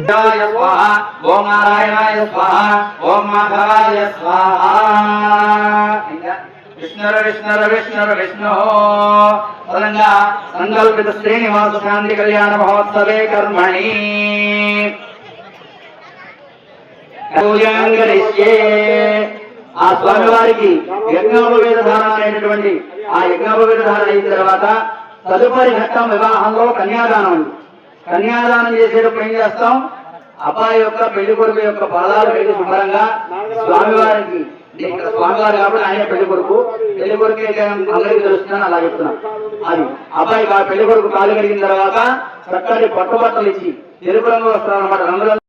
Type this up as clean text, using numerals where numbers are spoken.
स्वाहा ओम नारायणाय स्वाहा ओम माधवाय स्वाहा विष्णुर विष्णुर विष्णुर विष्णु तदंगा संकल्पित श्रीनिवास शांति कल्याण महोत्सवे कर्मणि पूजांगरिष्ये ఆ స్వామి వారికి యజ్ఞోపవేద ధారణ అనేటటువంటి ఆ యజ్ఞోపవేద ధారణ అయిన తర్వాత తదుపరి ఘట్టం వివాహంలో కన్యాదానం. కన్యాదానం చేసేటప్పుడు ఏం చేస్తాం? అబ్బాయి యొక్క పెళ్లి కొడుకు యొక్క పాదాలు పెళ్లి శుభ్రంగా స్వామివారికి, ఇక్కడ స్వామివారు కాబట్టి ఆయన పెళ్లి కొడుకు అందరికీ తెలుస్తుందని అలా చెప్తున్నాం. అది అబ్బాయి పెళ్లి కొడుకు కాలు కడిగిన తర్వాత చక్కటి పట్టుబట్టలు ఇచ్చి తెలుపు రంగు వస్తారు అన్నమాట. రంగుల